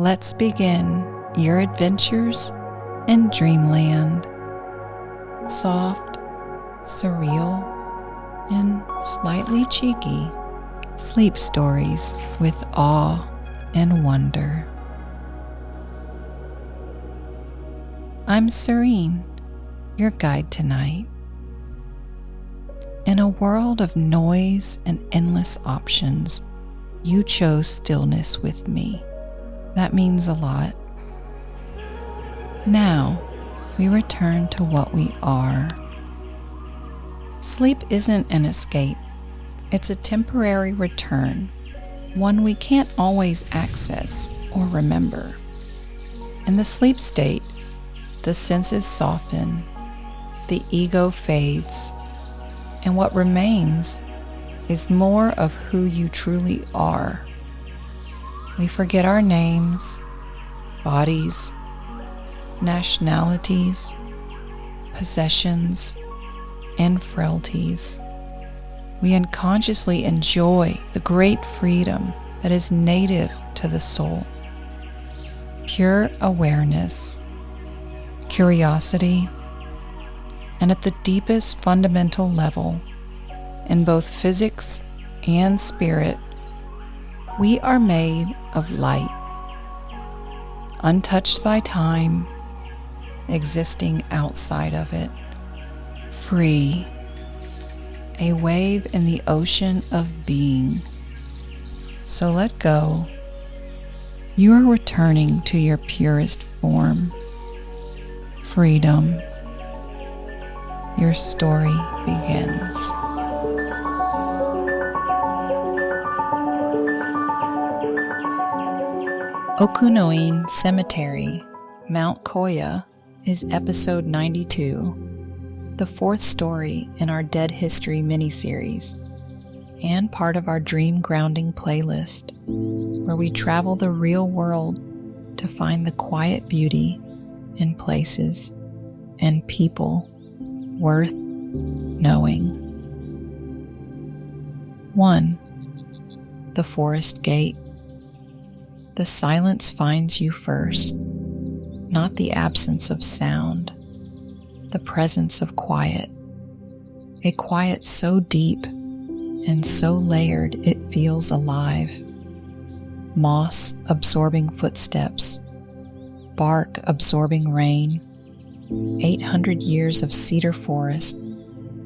Let's begin your adventures in dreamland. Soft, surreal, and slightly cheeky sleep stories with awe and wonder. I'm Serene, your guide tonight. In a world of noise and endless options, you chose stillness with me. That means a lot. Now, we return to what we are. Sleep isn't an escape. It's a temporary return, one we can't always access or remember. In the sleep state, the senses soften, the ego fades, and what remains is more of who you truly are. We forget our names, bodies, nationalities, possessions, and frailties. We unconsciously enjoy the great freedom that is native to the soul. Pure awareness, curiosity, and at the deepest fundamental level, in both physics and spirit, we are made of light, untouched by time, existing outside of it, free, a wave in the ocean of being. So let go. You are returning to your purest form, freedom. Your story begins. Okunoin Cemetery, Mount Koya, is episode 92, the fourth story in our Dead History miniseries, and part of our Dream Grounding playlist, where we travel the real world to find the quiet beauty in places and people worth knowing. 1. The Forest Gate. The silence finds you first, not the absence of sound, the presence of quiet, a quiet so deep and so layered it feels alive. Moss absorbing footsteps, bark absorbing rain, 800 years of cedar forest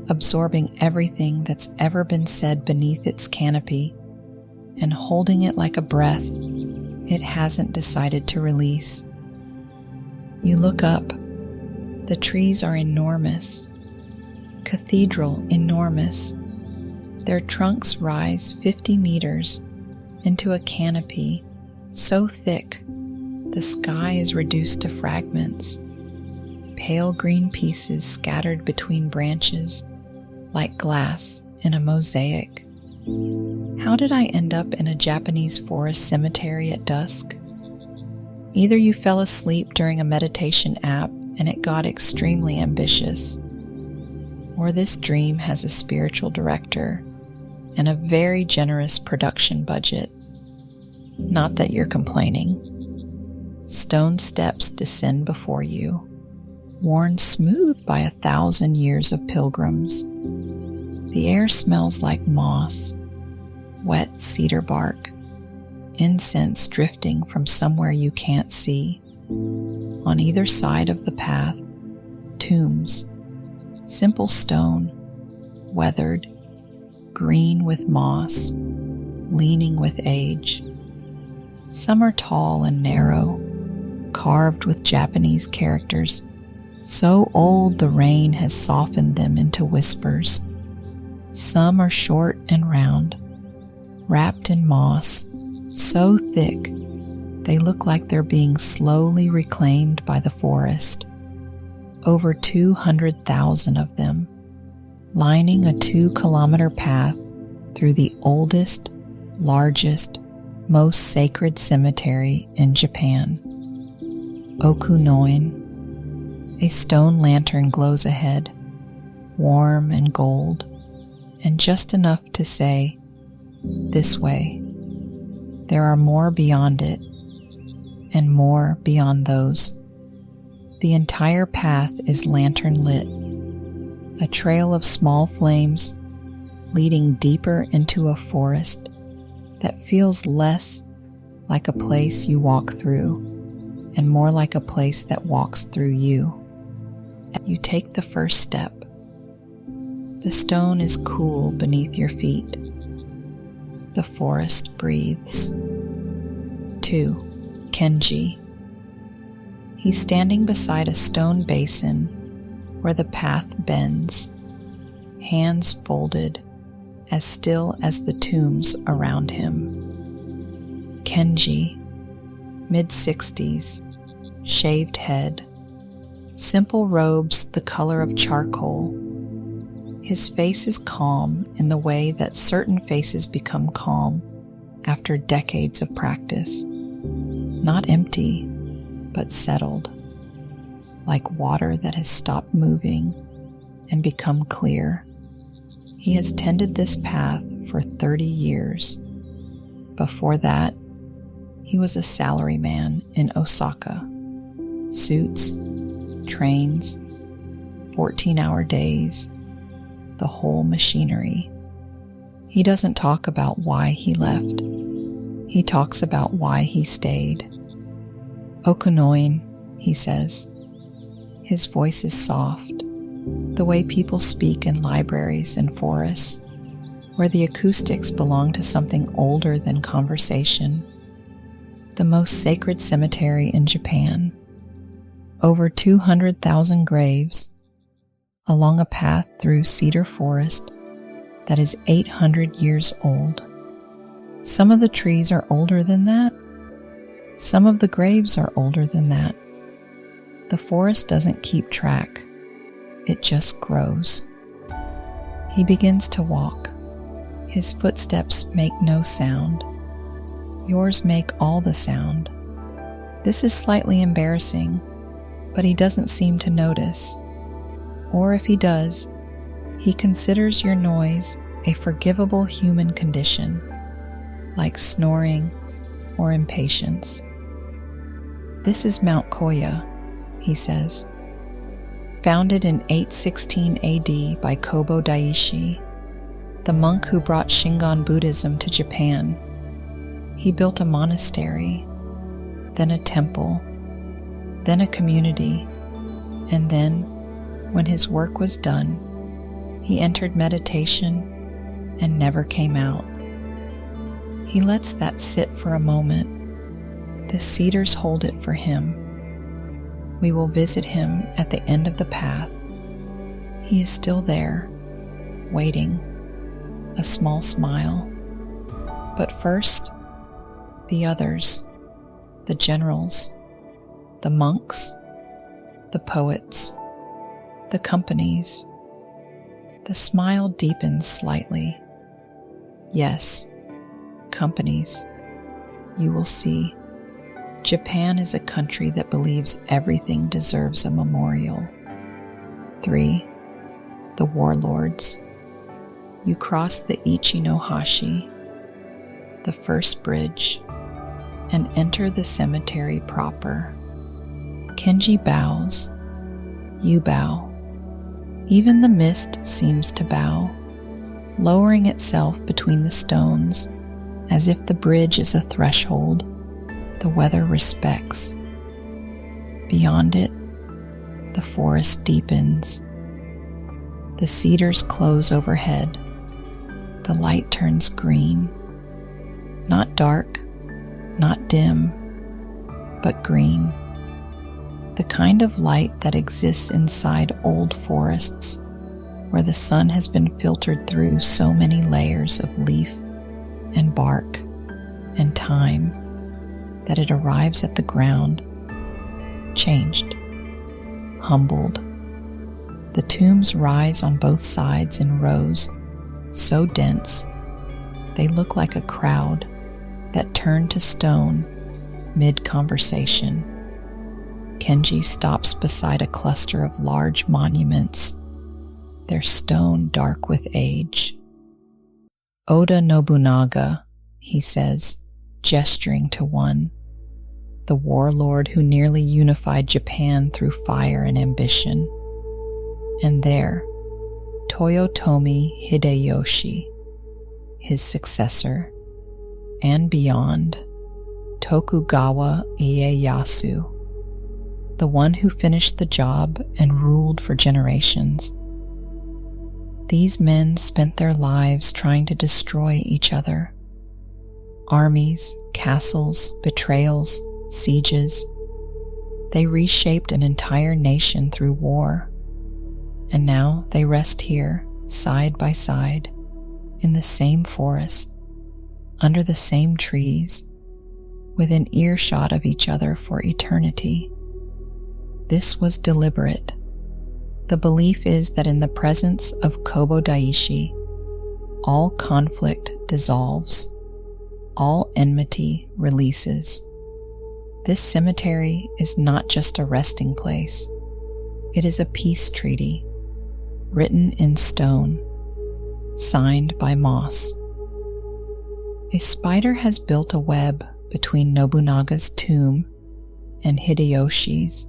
absorbing everything that's ever been said beneath its canopy and holding it like a breath it hasn't decided to release. You look up. The trees are enormous, cathedral enormous. Their trunks rise 50 meters into a canopy so thick the sky is reduced to fragments, pale green pieces scattered between branches like glass in a mosaic. How did I end up in a Japanese forest cemetery at dusk? Either you fell asleep during a meditation app and it got extremely ambitious, or this dream has a spiritual director and a very generous production budget. Not that you're complaining. Stone steps descend before you, worn smooth by 1,000 years of pilgrims. The air smells like moss, wet cedar bark, incense drifting from somewhere you can't see. On either side of the path, tombs, simple stone, weathered, green with moss, leaning with age. Some are tall and narrow, carved with Japanese characters, so old the rain has softened them into whispers. Some are short and round, wrapped in moss, so thick they look like they're being slowly reclaimed by the forest. Over 200,000 of them, lining a 2-kilometer path through the oldest, largest, most sacred cemetery in Japan. Okunoin. A stone lantern glows ahead, warm and gold, and just enough to say, "This way." There are more beyond it, and more beyond those. The entire path is lantern lit, a trail of small flames leading deeper into a forest that feels less like a place you walk through and more like a place that walks through you. You take the first step. The stone is cool beneath your feet. The forest breathes. 2. Kenji. He's standing beside a stone basin where the path bends, hands folded, as still as the tombs around him. Kenji, mid-60s, shaved head, simple robes the color of charcoal. His face is calm in the way that certain faces become calm after decades of practice. Not empty, but settled, like water that has stopped moving and become clear. He has tended this path for 30 years. Before that, he was a salaryman in Osaka. Suits, trains, 14-hour days, the whole machinery. He doesn't talk about why he left. He talks about why he stayed. Okunoin, he says. His voice is soft, the way people speak in libraries and forests, where the acoustics belong to something older than conversation. The most sacred cemetery in Japan. Over 200,000 graves, along a path through cedar forest that is 800 years old. Some of the trees are older than that. Some of the graves are older than that. The forest doesn't keep track. It just grows. He begins to walk. His footsteps make no sound. Yours make all the sound. This is slightly embarrassing, but he doesn't seem to notice. Or if he does, he considers your noise a forgivable human condition, like snoring or impatience. This is Mount Koya, he says, founded in 816 AD by Kobo Daishi, the monk who brought Shingon Buddhism to Japan. He built a monastery, then a temple, then a community, and then, when his work was done, he entered meditation and never came out. He lets that sit for a moment. The cedars hold it for him. We will visit him at the end of the path. He is still there, waiting, a small smile. But first, the others, the generals, the monks, the poets, the companies. The smile deepens slightly. Yes, companies. You will see. Japan is a country that believes everything deserves a memorial. 3. The warlords. You cross the Ichinohashi, the first bridge, and enter the cemetery proper. Kenji bows. You bow. Even the mist seems to bow, lowering itself between the stones, as if the bridge is a threshold the weather respects. Beyond it, the forest deepens. The cedars close overhead. The light turns green. Not dark, not dim, but green. The kind of light that exists inside old forests, where the sun has been filtered through so many layers of leaf and bark and time that it arrives at the ground, changed, humbled. The tombs rise on both sides in rows, so dense they look like a crowd that turned to stone mid-conversation. Kenji stops beside a cluster of large monuments, their stone dark with age. Oda Nobunaga, he says, gesturing to one. the warlord who nearly unified Japan through fire and ambition. And there, Toyotomi Hideyoshi, his successor, and beyond, Tokugawa Ieyasu, the one who finished the job and ruled for generations. These men spent their lives trying to destroy each other. Armies, castles, betrayals, sieges. They reshaped an entire nation through war. And now they rest here, side by side, in the same forest, under the same trees, within earshot of each other for eternity. This was deliberate. The belief is that in the presence of Kobo Daishi, all conflict dissolves, all enmity releases. This cemetery is not just a resting place. It is a peace treaty, written in stone, signed by moss. A spider has built a web between Nobunaga's tomb and Hideyoshi's,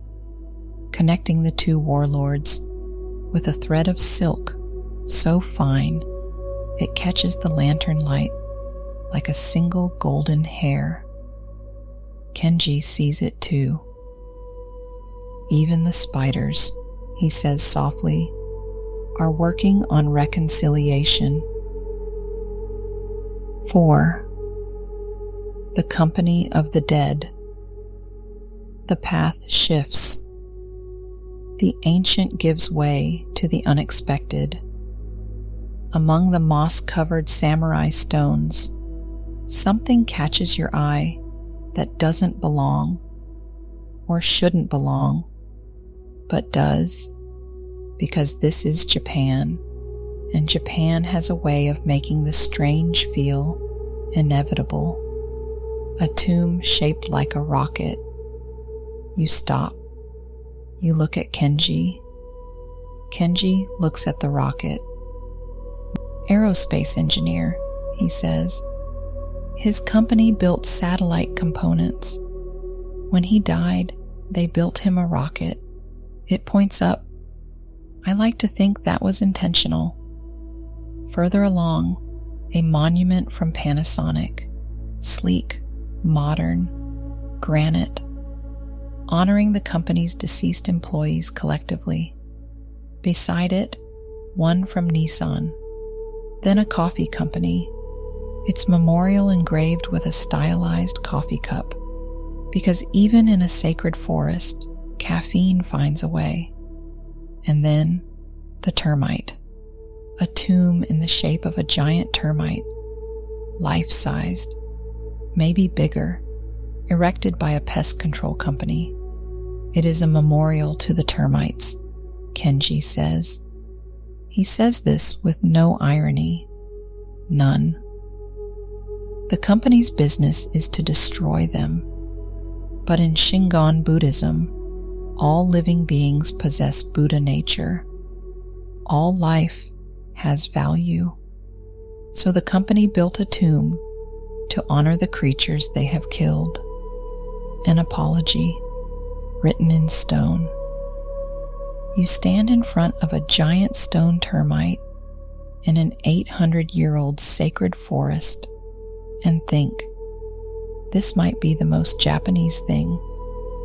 connecting the two warlords with a thread of silk so fine it catches the lantern light like a single golden hair. Kenji sees it too. Even the spiders, he says softly, are working on reconciliation. 4. The company of the dead. The path shifts. The ancient gives way to the unexpected. Among the moss-covered samurai stones, something catches your eye that doesn't belong, or shouldn't belong, but does, because this is Japan, and Japan has a way of making the strange feel inevitable. A tomb shaped like a rocket. You stop. You look at Kenji. Kenji looks at the rocket. Aerospace engineer, he says. His company built satellite components. When he died, they built him a rocket. It points up. I like to think that was intentional. Further along, a monument from Panasonic, sleek, modern, granite, honoring the company's deceased employees collectively. Beside it, one from Nissan, then a coffee company, its memorial engraved with a stylized coffee cup, because even in a sacred forest, caffeine finds a way. And then, the termite, a tomb in the shape of a giant termite, life-sized, maybe bigger, erected by a pest control company. It is a memorial to the termites, Kenji says. He says this with no irony, none. The company's business is to destroy them. But in Shingon Buddhism, all living beings possess Buddha nature. All life has value. So the company built a tomb to honor the creatures they have killed. An apology, written in stone. You stand in front of a giant stone termite in an 800-year-old sacred forest and think, this might be the most Japanese thing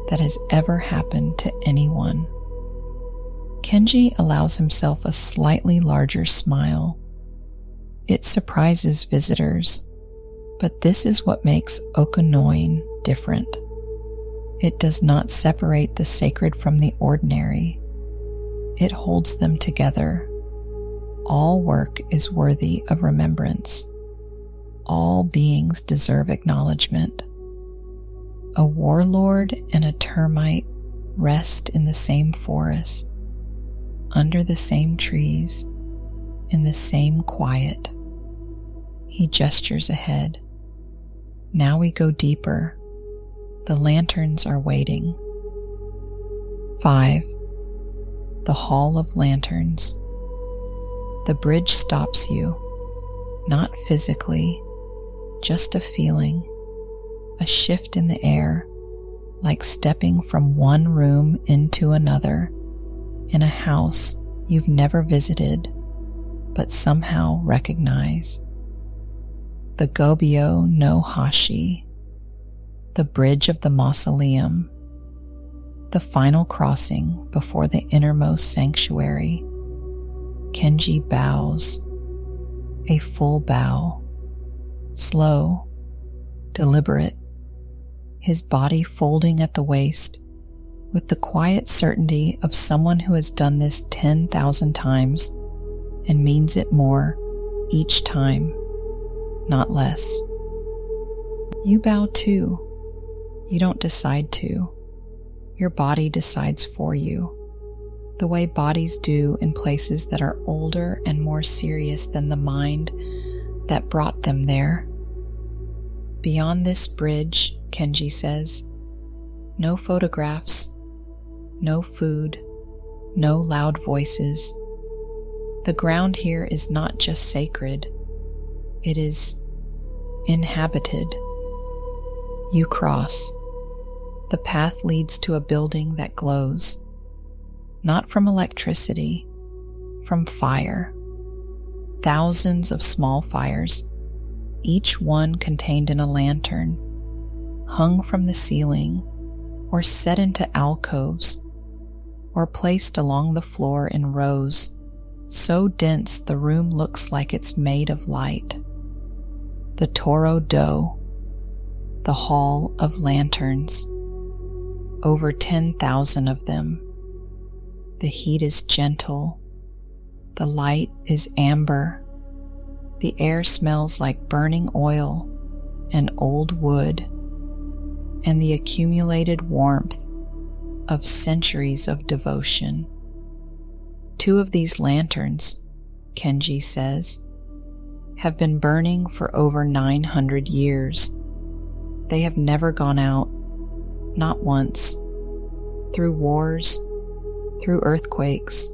that has ever happened to anyone. Kenji allows himself a slightly larger smile. It surprises visitors, but this is what makes Okunoin different. It does not separate the sacred from the ordinary. It holds them together. All work is worthy of remembrance. All beings deserve acknowledgement. A warlord and a termite rest in the same forest, under the same trees, in the same quiet. He gestures ahead. Now we go deeper. The lanterns are waiting. 5. The Hall of Lanterns. The bridge stops you, not physically, just a feeling, a shift in the air, like stepping from one room into another in a house you've never visited but somehow recognize. The Gobyo no Hashi, the bridge of the mausoleum, the final crossing before the innermost sanctuary. Kenji bows, a full bow, slow, deliberate, his body folding at the waist with the quiet certainty of someone who has done this 10,000 times and means it more each time, not less. You bow too. You don't decide to. Your body decides for you, the way bodies do in places that are older and more serious than the mind that brought them there. Beyond this bridge, Kenji says, no photographs, no food, no loud voices. The ground here is not just sacred, it is inhabited. You cross. The path leads to a building that glows, not from electricity, from fire. Thousands of small fires, each one contained in a lantern, hung from the ceiling, or set into alcoves, or placed along the floor in rows, so dense the room looks like it's made of light. The Toro Do, the Hall of Lanterns. Over 10,000 of them. The heat is gentle. The light is amber. The air smells like burning oil and old wood, and the accumulated warmth of centuries of devotion. 2 of these lanterns, Kenji says, have been burning for over 900 years. They have never gone out, not once, through wars, through earthquakes,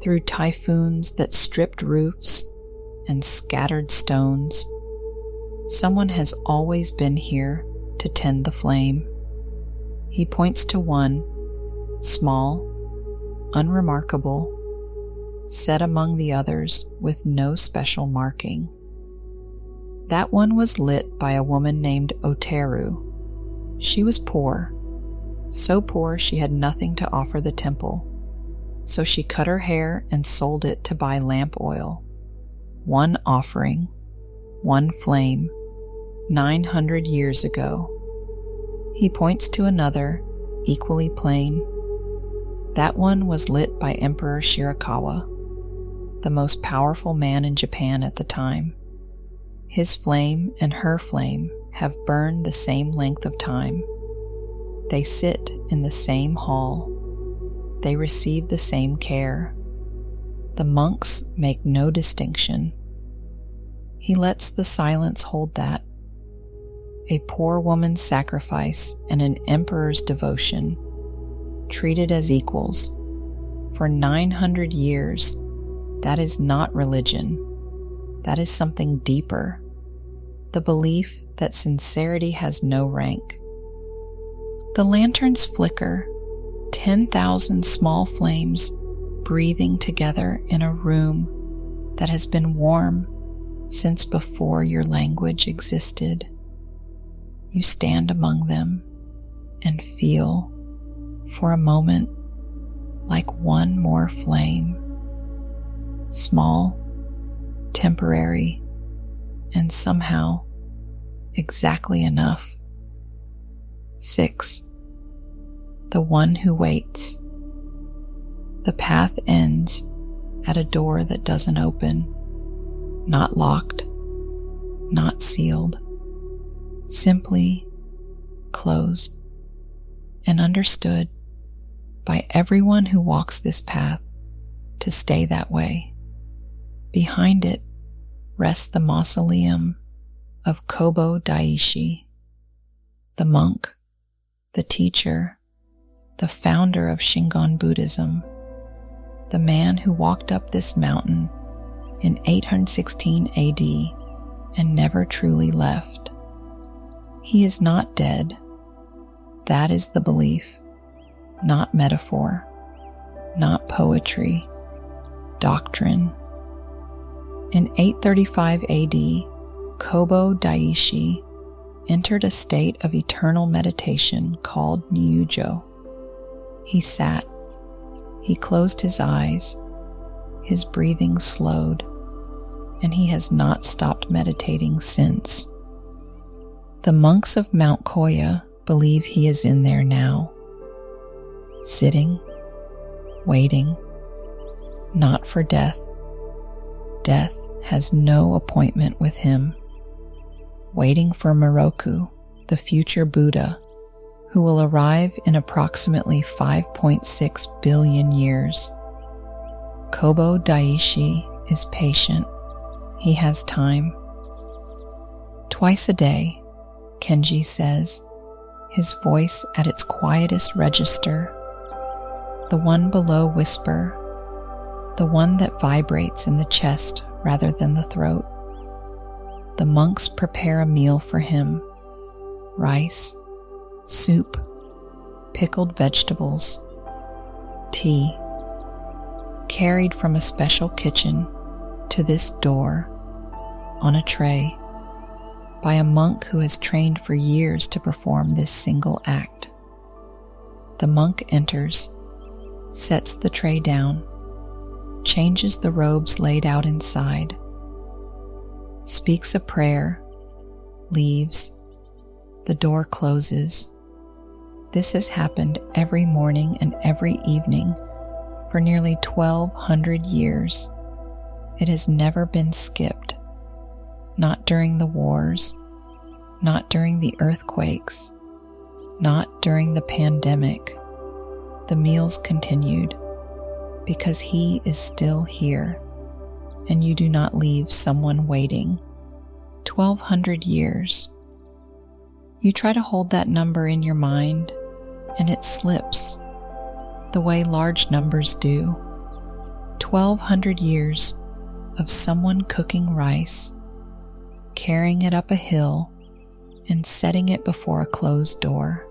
through typhoons that stripped roofs and scattered stones. Someone has always been here to tend the flame. He points to one, small, unremarkable, set among the others with no special marking. That one was lit by a woman named Oteru. She was poor, so poor she had nothing to offer the temple, so she cut her hair and sold it to buy lamp oil. One offering, one flame, 900 years ago. He points to another, equally plain. That one was lit by Emperor Shirakawa, the most powerful man in Japan at the time. His flame and her flame have burned the same length of time. They sit in the same hall. They receive the same care. The monks make no distinction. He lets the silence hold that. A poor woman's sacrifice and an emperor's devotion, treated as equals. For 900 years, that is not religion. That is something deeper. The belief that sincerity has no rank. The lanterns flicker, 10,000 small flames breathing together in a room that has been warm since before your language existed. You stand among them and feel, for a moment, like one more flame. Small, temporary, and somehow exactly enough. 6. The one who waits. The path ends at a door that doesn't open, not locked, not sealed, simply closed and understood by everyone who walks this path to stay that way. Behind it rests the mausoleum of Kobo Daishi, the monk, the teacher, the founder of Shingon Buddhism, the man who walked up this mountain in 816 AD and never truly left. He is not dead. that is the belief, not metaphor, not poetry, doctrine. In 835 AD, Kobo Daishi entered a state of eternal meditation called Jizo. He sat, he closed his eyes, his breathing slowed, and he has not stopped meditating since. The monks of Mount Koya believe he is in there now, sitting, waiting, not for death. Death has no appointment with him, waiting for Moroku, the future Buddha, who will arrive in approximately 5.6 billion years. Kobo Daishi is patient. He has time. Twice a day, Kenji says, his voice at its quietest register, the one below whisper, the one that vibrates in the chest rather than the throat. The monks prepare a meal for him: rice, soup, pickled vegetables, tea, carried from a special kitchen to this door on a tray by a monk who has trained for years to perform this single act. The monk enters, sets the tray down, changes the robes laid out inside, speaks a prayer, leaves, the door closes. This has happened every morning and every evening for nearly 1,200 years. It has never been skipped. Not during the wars, not during the earthquakes, not during the pandemic. The meals continued because he is still here, and you do not leave someone waiting. 1,200 years. You try to hold that number in your mind, and it slips, the way large numbers do. 1,200 years of someone cooking rice, carrying it up a hill, and setting it before a closed door.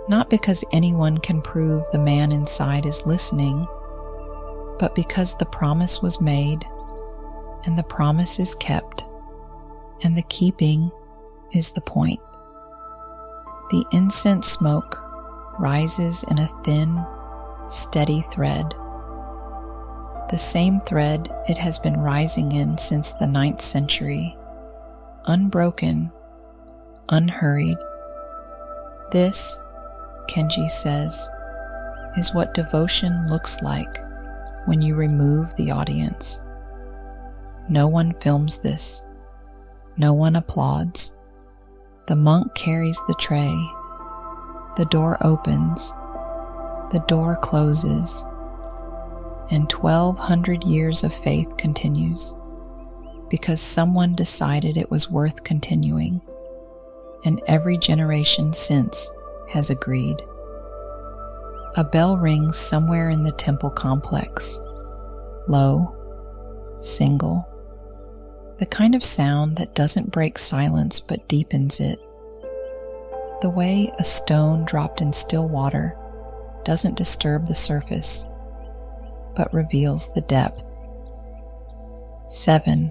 Not because anyone can prove the man inside is listening, but because the promise was made, and the promise is kept, and the keeping is the point. The incense smoke rises in a thin, steady thread. The same thread it has been rising in since the 9th century, unbroken, unhurried. This, Kenji says, is what devotion looks like when you remove the audience. No one films this. No one applauds. The monk carries the tray. The door opens. The door closes. And 1,200 years of faith continues because someone decided it was worth continuing, and every generation since has agreed. A bell rings somewhere in the temple complex, low, single, the kind of sound that doesn't break silence but deepens it, the way a stone dropped in still water doesn't disturb the surface but reveals the depth. 7.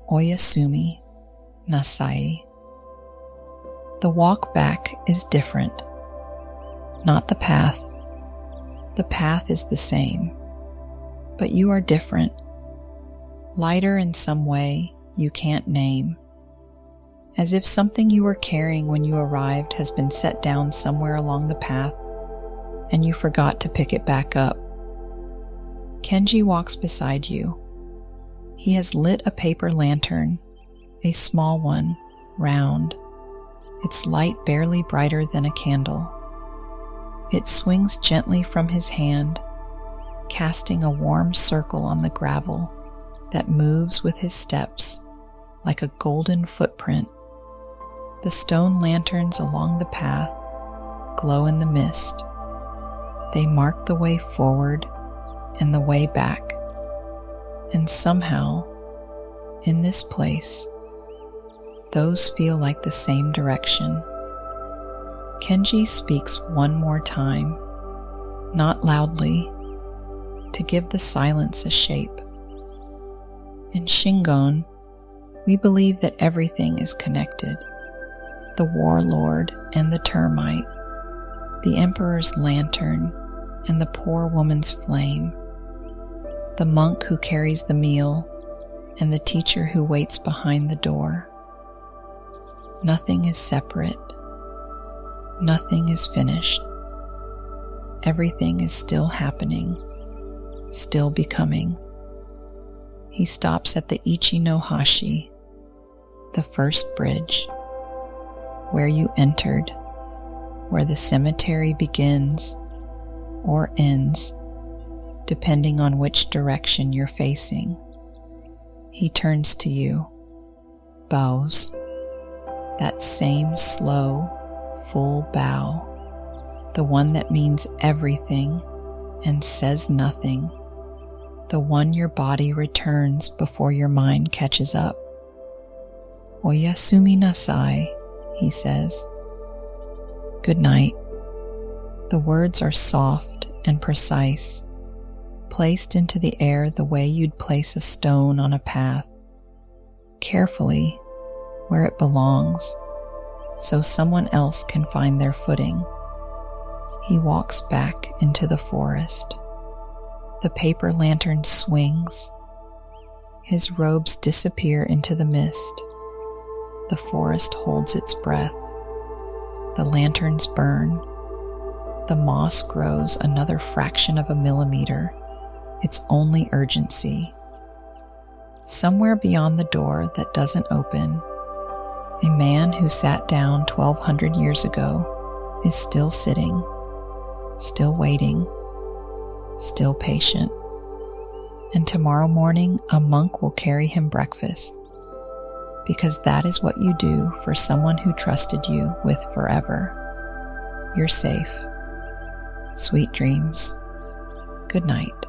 Oyasumi Nasai. The walk back is different. Not the path. The path is the same, but you are different. Lighter in some way you can't name. As if something you were carrying when you arrived has been set down somewhere along the path, and you forgot to pick it back up. Kenji walks beside you. He has lit a paper lantern, a small one, round, its light barely brighter than a candle. It swings gently from his hand, casting a warm circle on the gravel that moves with his steps like a golden footprint. The stone lanterns along the path glow in the mist. They mark the way forward and the way back. And somehow, in this place, those feel like the same direction. Kenji speaks one more time, not loudly, to give the silence a shape. In Shingon, we believe that everything is connected. The warlord and the termite, the emperor's lantern and the poor woman's flame, the monk who carries the meal and the teacher who waits behind the door. Nothing is separate. Nothing is finished. Everything is still happening, still becoming. He stops at the Ichi-no-hashi, the first bridge, where you entered, where the cemetery begins or ends, depending on which direction you're facing. He turns to you, bows, that same slow, full bow, the one that means everything and says nothing, the one your body returns before your mind catches up. Oyasumi nasai, he says. Good night. The words are soft and precise, placed into the air the way you'd place a stone on a path, carefully where it belongs, so someone else can find their footing. He walks back into the forest. The paper lantern swings. His robes disappear into the mist. The forest holds its breath. The lanterns burn. The moss grows another fraction of a millimeter, its only urgency. Somewhere beyond the door that doesn't open, a man who sat down 1,200 years ago is still sitting, still waiting, still patient. And tomorrow morning a monk will carry him breakfast, because that is what you do for someone who trusted you with forever. You're safe. Sweet dreams. Good night.